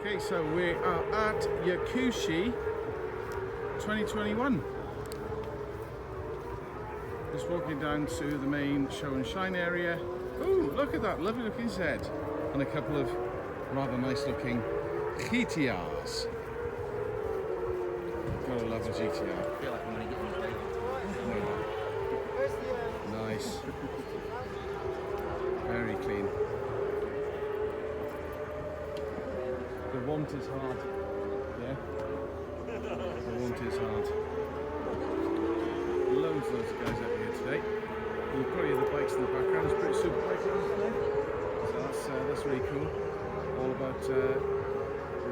Okay, so we are at Yakushi 2021. Just walking down to the main show and shine area. Ooh, look at that lovely looking Z and a couple of rather nice looking GTRs. Gotta love a GTR. I feel like I'm going to get in the way. Nice. Very clean. The want is hard. Yeah? The want is hard. Loads of guys out here today. You'll probably hear the bikes in the background. It's pretty super bike today. So that's really cool. All about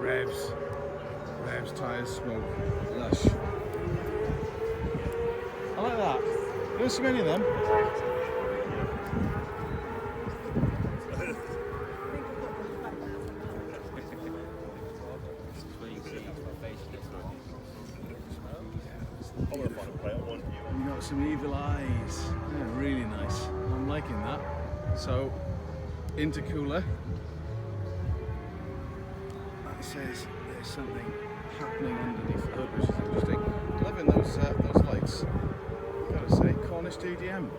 revs, tyres, smoke, lush. I like that. You don't see many of them. You got some evil eyes. Yeah, really nice. I'm liking that. So, intercooler. That says there's something happening underneath the hood, which is interesting. Loving those lights. Gotta say, Cornish JDM.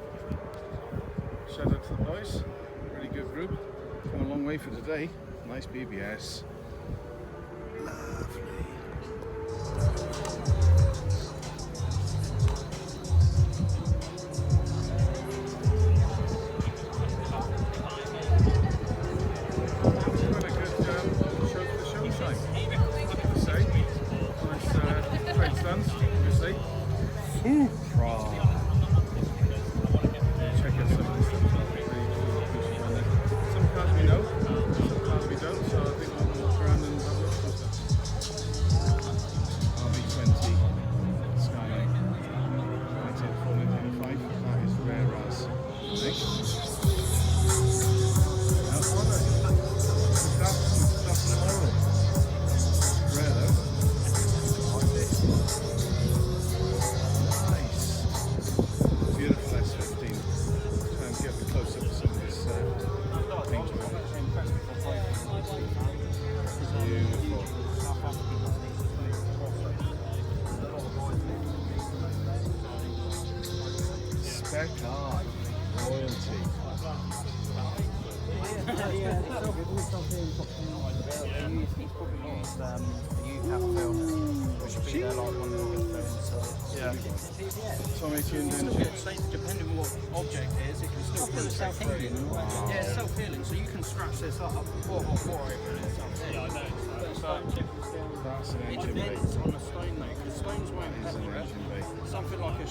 Shout out to the boys. Really good group. Come a long way for today. Nice BBS. Lovely. Check out some of the stuff. Really cool. Some cars we know, some cars we don't, so I think we'll walk around and have a look at stuff. RB20 Skyline 1985. That is rare as. I think. That's horrible. Rare though. Spec car, royalty. Yeah. Tommy tuned in. Depending on what object it is, it can still feel self-healing. Wow. Yeah, it's self-healing, so you can scratch this up or and it's self-healing. That's an It engine bay. depends on the stone though, because stones won't That is an pepper it. engine bay. Something like a...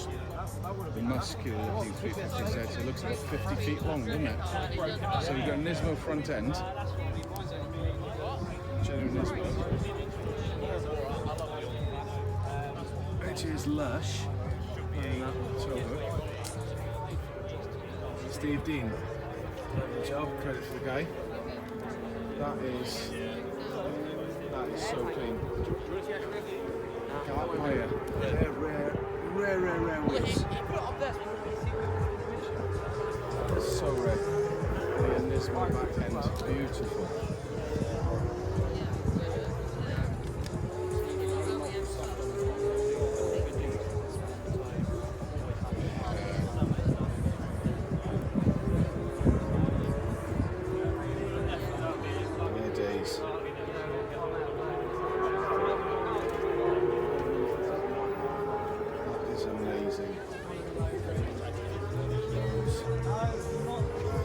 The muscular looking 350Z, so it looks about 50 feet long, doesn't it? So we've got a Nismo front end. Genuine Nismo. Which is lush. And that October. Steve Dean. Good job, credit to the guy. That is so clean. Car hire. They're rare wheels. So rare. And this one back end, beautiful. Their days. That is amazing.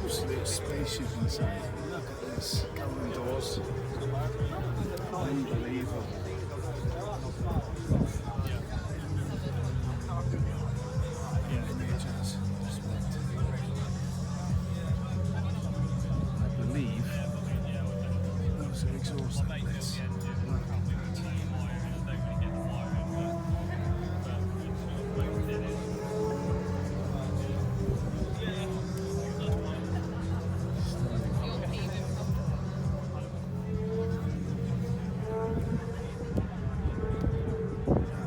Absolute spaceship inside. Look at this. Covering doors. Unbelievable. I believe those are exhaust outlets.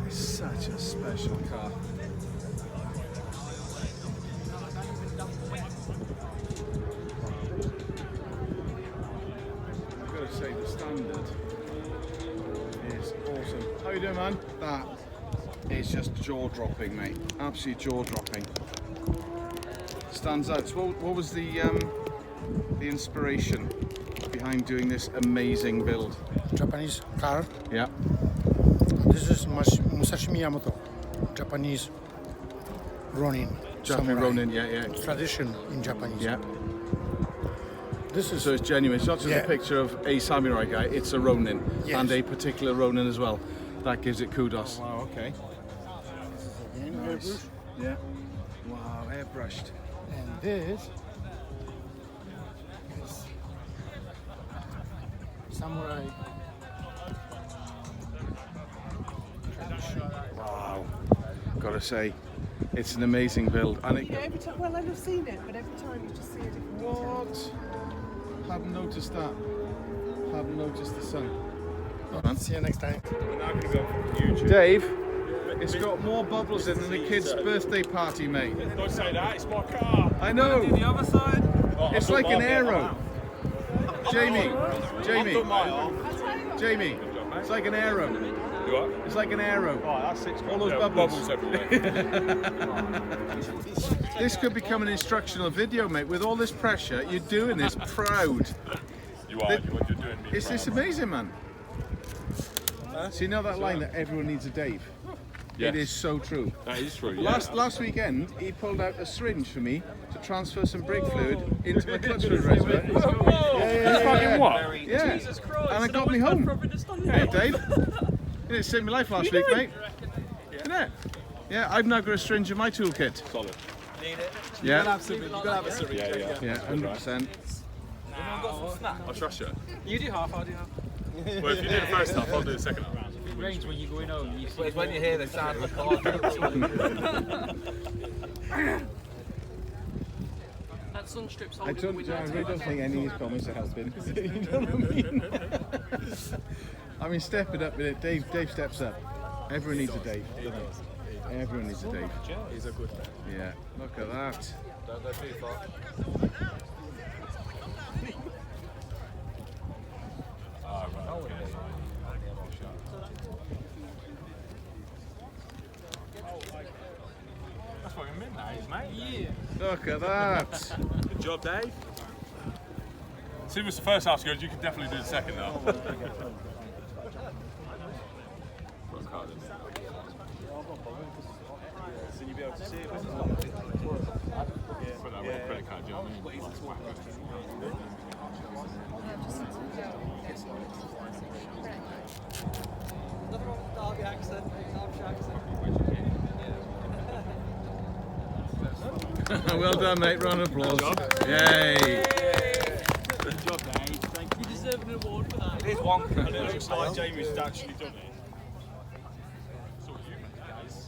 Such a special car. I've got to say the standard you doing, man? That is just jaw-dropping, mate. Absolute jaw-dropping. Stands out. So what was the inspiration behind doing this amazing build? Japanese car. Yeah. This is Musashi Miyamoto, Japanese Ronin. Japanese samurai. Ronin, yeah. Tradition in Japanese. Yeah. This is So it's genuine. It's not just Yeah. a picture of a samurai guy, it's a Ronin. Yes. And a particular Ronin as well. That gives it kudos. Wow, okay. Nice. Yeah. Wow, airbrushed. and this is samurai tradition. Wow. Gotta say, it's an amazing build. And it, Yeah, every time, well, I've seen it, but every time you just see a different detail. what? Hadn't noticed that. Hadn't noticed the sun. See you next time. Dave, it's got more bubbles in than the kid's birthday party, mate. Don't say that, it's my car. I know. The other side? It's like an arrow. Jamie, Jamie, it's like an arrow. You what? It's like an arrow. Oh, that's 6 All those bubbles. everywhere. This could become an instructional video, mate. With all this pressure, you're doing this proud. You are, you're doing me. It's this amazing, man. So you know that line that everyone needs a Dave? Yes. It is so true. That is true, yeah. Last weekend, he pulled out a syringe for me to transfer some brake fluid into my clutch fluid reservoir. Fucking what? Yeah, and it got me home. Hey, Dave. It saved my life last week, mate. Isn't it? Yeah, I've now got a syringe in my toolkit. Solid. Yeah, Yeah, yeah. yeah, 100%. I'll trust you. You do half, I'll do half. Well, if you do the first half, I'll do the second half. It rains when you're going home. You see It's when you hear the sound of the car. that sun strip's I holding the really window. don't think any of these comments are helping. You know what I mean? I mean, step it up with it. Dave steps up. Everyone needs a Dave. Everyone needs a Dave. He's a good man. Yeah, look at that. Don't go too far. That's fucking midnight, mate. Look at that. Good job, Dave. See, if it's the first half's good, you can definitely do the second now. Put that with a credit card, do you know what I mean? Well done, mate. Round of applause. Yay. Good job, Dave. Thank you. You deserve an award for that. It is one. And it looks like Jamie's actually done it. So you guys.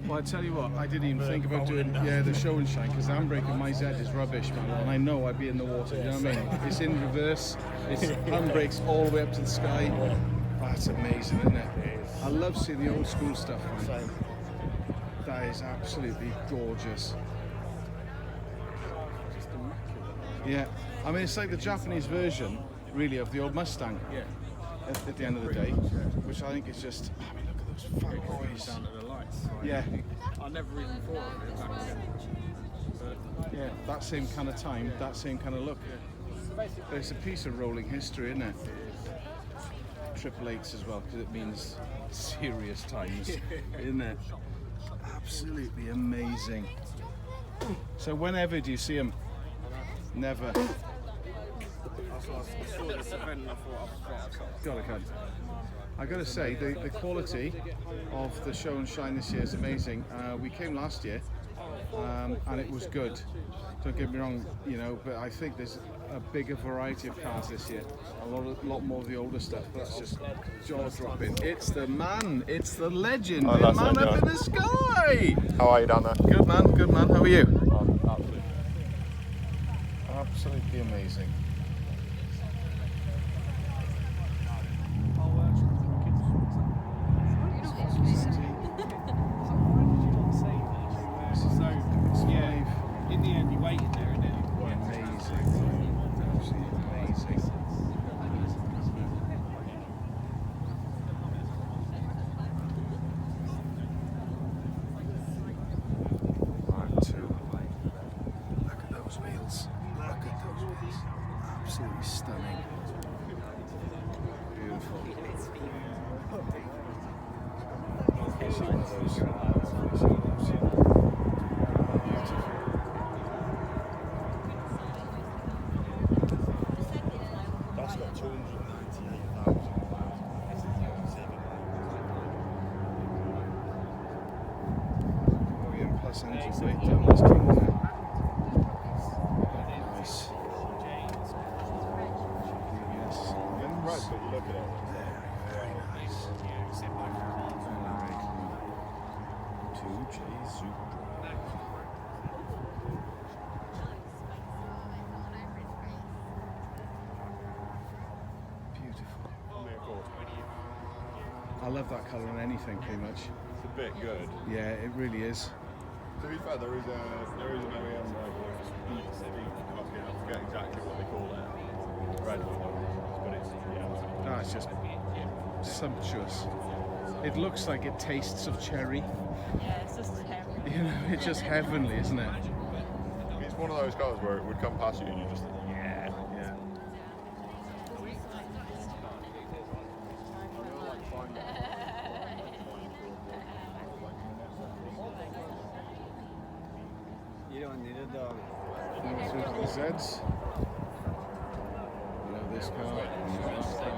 Well, I tell you what, I didn't even think about doing the show and shine because the handbrake on my Z is rubbish, man. And I know I'd be in the water. You know what I mean? It's in reverse. It's handbrakes all the way up to the sky. That's amazing, isn't it? I love seeing the old school stuff, man. That is absolutely gorgeous. Yeah, I mean it's like the Japanese version, really, of the old Mustang. Yeah. At the end of the day, which I think is just. I mean, look at those fat boys. Yeah. I never even thought of it back then. Yeah, that same kind of time, that same kind of look. It's a piece of rolling history, isn't it? Triple Eights as well, because it means serious times, isn't it? Absolutely amazing. So whenever do you see them? Never. I got to say, the quality of the show and shine this year is amazing. We came last year, and it was good. Don't get me wrong, you know, but I think there's a bigger variety of cars this year. A lot more of the older stuff, but that's just jaw-dropping. It's the man, it's the legend, the man up in the sky! How are you down there? Good man, how are you? Absolutely. Absolutely amazing. So see one of those. Hopefully see one of those. Beautiful. That's got 298,000. OEM plus engine breakdown is king there. Nice. Yes. Right, but you look at it. Very nice. Very clean. 2J Super. Beautiful. I mean, of course, I love that colour on anything pretty much. it's a bit good. Yeah, it really is. To be fair, there is an OEM like I forget exactly what they call it. Red one, but it's That's just sumptuous. It looks like it tastes of cherry. Yeah, it's just heaven. You know, it's just heavenly, isn't it? It's one of those cars where it would come past you and you just think, yeah. Yeah. You don't need a dog. Going through to the Zeds. You know this car. You know this car.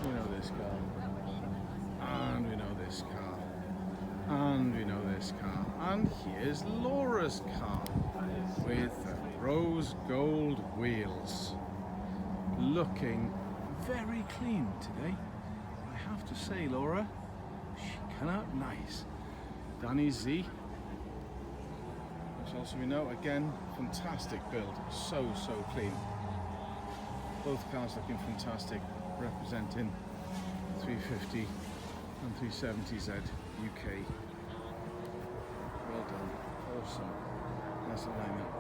We know this car. And we know this car. And we know this car. And here's Laura's car with rose gold wheels. Looking very clean today. I have to say, Laura, she came out nice. Danny Z. Which also we know, again, fantastic build. So clean. Both cars looking fantastic, representing 350 and 370Z UK. Well done. Awesome. Nice alignment.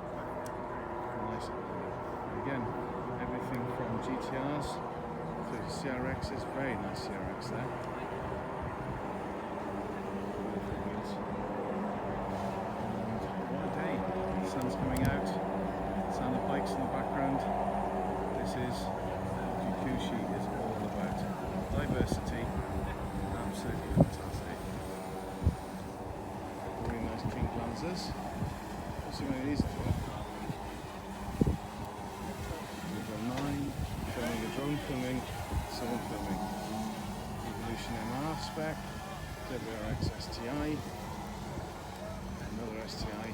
Nice alignment. And again, everything from GTRs through to CRXs. Very nice CRX there. Beautiful wheels. And what a day. The sun's coming out. Sound of bikes in the background. This is what Yakushi is all about. Diversity. Absolutely fantastic. Really nice clean glances. Let's see what it is for. We've got 9, filming a drone filming, someone filming. Evolution MR spec, WRX STI, another STI,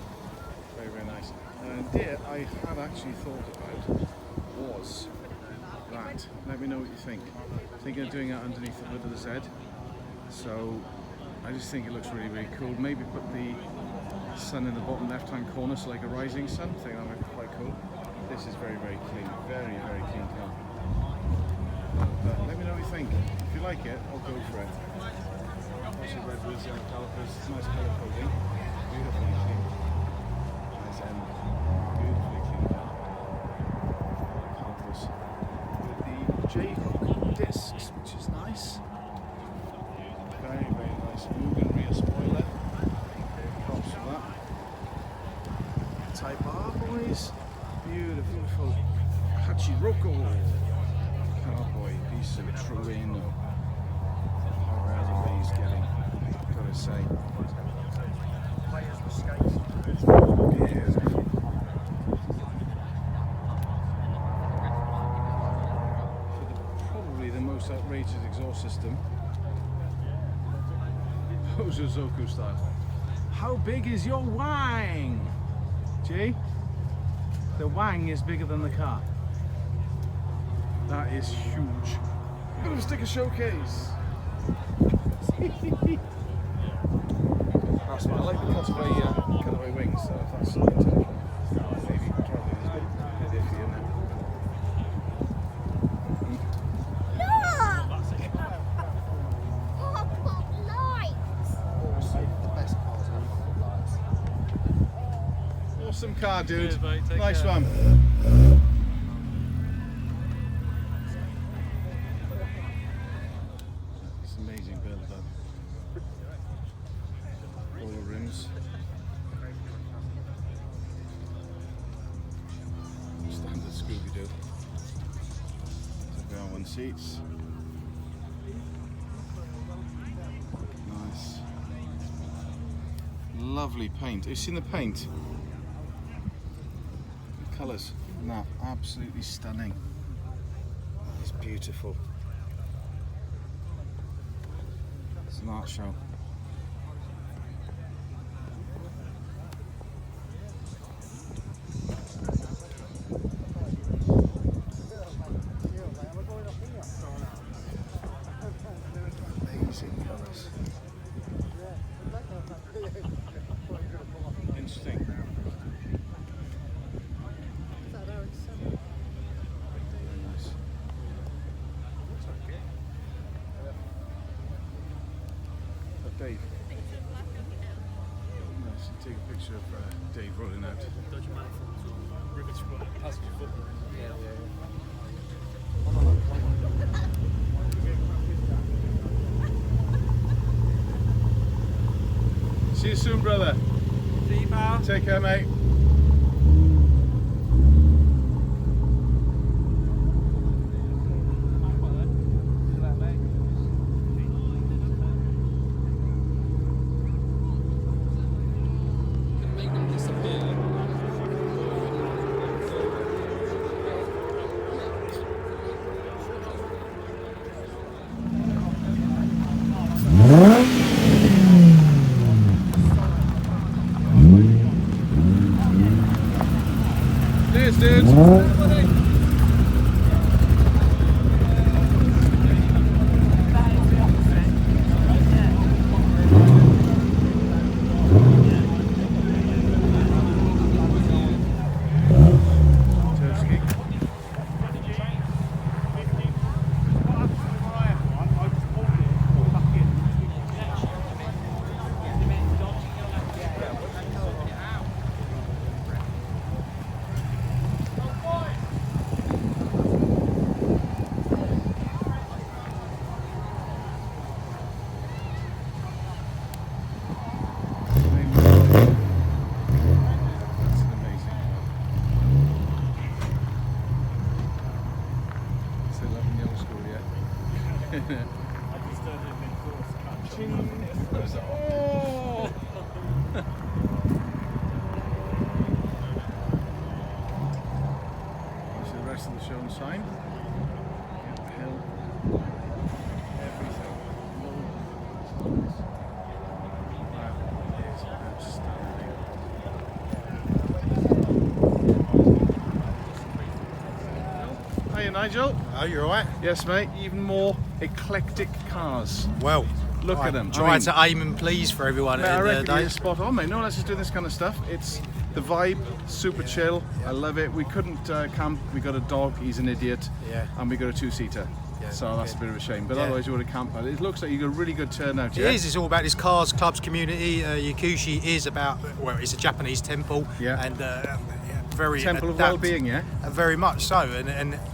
very nice. And an idea I had actually thought about was that. Let me know what you think. Thinking of doing it underneath the hood of the Z. So I just think it looks really cool. Maybe put the sun in the bottom left hand corner, so like a rising sun. I think that might be quite cool. This is very clean. Very clean car. But let me know what you think. If you like it, I'll go for it. Also red wheels, young calipers, nice colour coding. Beautifully clean. Nice end. Beautifully clean car. Calipers with the J-hook discs, which is nice. Very nice. Mugen rear spoiler. Props for that. Type R, boys. Beautiful. Hachiroko. Cowboy piece of Trueno. How rare the way he's getting, gotta say. Beautiful. For probably the most outrageous exhaust system. Ozozoku style. How big is your wang? G? The wang is bigger than the car. That is huge. Bit of a sticker showcase. That's why I like the cutaway wings, so if that's the intention, maybe probably is a bit iffy, isn't it? Awesome car, dude. Cheers, mate. Take Nice care. one. It's an amazing build, though. All the rims. Standard Scooby-Doo. VR1 seats. lovely paint. Have you seen the paint? The colours, no, absolutely stunning. It's beautiful. It's an art show. Amazing colours. Interesting. Very nice. Oh, Dave. Nice. Take a picture of Dave rolling out. See you soon, brother. See you, pal. Take care, mate. Make them disappear. Cheers, dudes. That's an amazing car. Still loving the old school, yeah? Oh! See the rest of the show and sign. Yeah, the hill. Everything. That is outstanding. Hiya, Nigel. Oh, you're alright? Yes, mate. Even more eclectic cars. Well, Look at them. Try to aim and please for everyone Mate, I at the end reckon of the day. you're spot on, mate. No one else is doing this kind of stuff. It's the vibe, super chill. I love it. We couldn't camp. We got a dog. He's an idiot. Yeah. And we got a two-seater. Yeah, So that's good. a bit of a shame. But Yeah. otherwise, you would have camped. It looks like you got a really good turnout. It Yeah. is. It's all about this cars, clubs, community. Yakushi is about, well, it's a Japanese temple. Yeah. And very Temple of adapt- well-being, yeah. Very much so,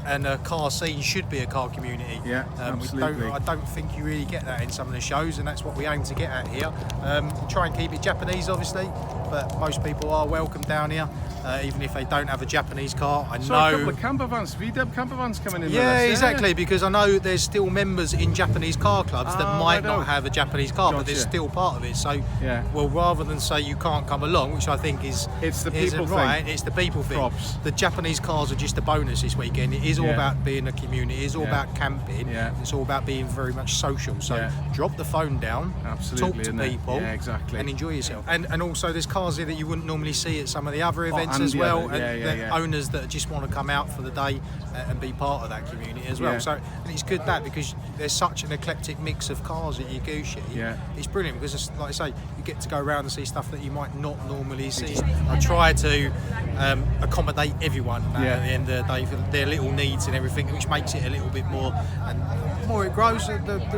and a car scene should be a car community. Yeah, absolutely. I don't think you really get that in some of the shows, and that's what we aim to get at here. Try and keep it Japanese, obviously, but most people are welcome down here, even if they don't have a Japanese car. I So a know. couple of camper vans, VW camper vans coming in. with Yeah, us, exactly, because I know there's still members in Japanese car clubs that Oh, might righto. not have a Japanese car, but they're Gotcha. still part of it. So, Yeah. well, rather than say you can't come along, which I think is It's the isn't people thing. right, it's the people thing. Props. The Japanese cars are just a bonus this weekend. It is all Yeah. about being a community. It's all Yeah. about camping. Yeah. It's all about being very much social. So Yeah. drop the phone down, Absolutely, talk to isn't it? people, Yeah, exactly. and enjoy yourself. And also there's cars here that you wouldn't normally see at some of the other events and as the well. other- yeah, and yeah, the yeah. owners that just want to come out for the day and be part of that community as well. Yeah. So and it's good that because there's such an eclectic mix of cars at Yakushi. Yeah. It's brilliant because, it's, like I say, you get to go around and see stuff that you might not normally see. I try to accommodate everyone at Yeah. the end of the day for their little needs and everything, which makes it a little bit more. And the more it grows,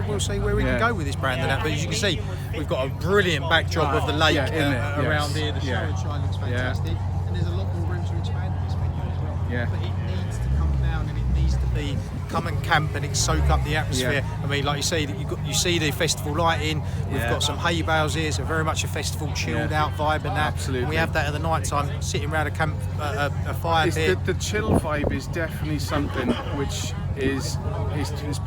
we'll see where we Yeah. can go with this brand and that. But as you can see, we've got a brilliant backdrop of the lake Yeah, isn't it? around Yes. here. The show Yeah. and shine looks Yeah. fantastic, and there's a lot more room to expand this venue as well. Yeah. But it needs to come down, and it needs to be come and camp and it soak up the atmosphere. Yeah. I mean, like you see, that you see the festival lighting. We've Yeah. got some hay bales here, so very much a festival chilled Yeah. out vibe and that. Absolutely. And we have that at the night time, sitting around a camp, a fire It's pit. the chill vibe is definitely something which is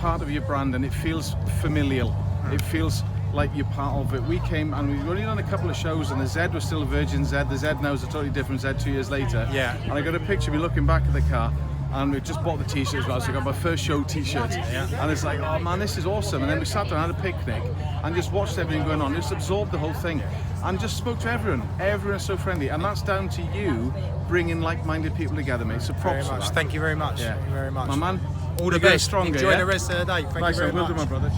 part of your brand, and it feels familial. It feels like you're part of it. We came and we've only done a couple of shows, and the Z was still a Virgin Z. The Z now is a totally different Z 2 years later. Yeah. And I got a picture of me looking back at the car, and we just bought the t-shirts as well. So I got my first show t-shirt. Yeah. And it's like, oh man, this is awesome. And then we sat down, had a picnic, and just watched everything going on. Just absorbed the whole thing, and just spoke to everyone. Everyone's so friendly, and that's down to you bringing like-minded people together, mate. So Very props for much. that. Thank you very much. Yeah. Thank you very much. My man, All the you get best. stronger, Enjoy yeah? the rest of the day. Thank Nice you very one. Will do, much. my brother.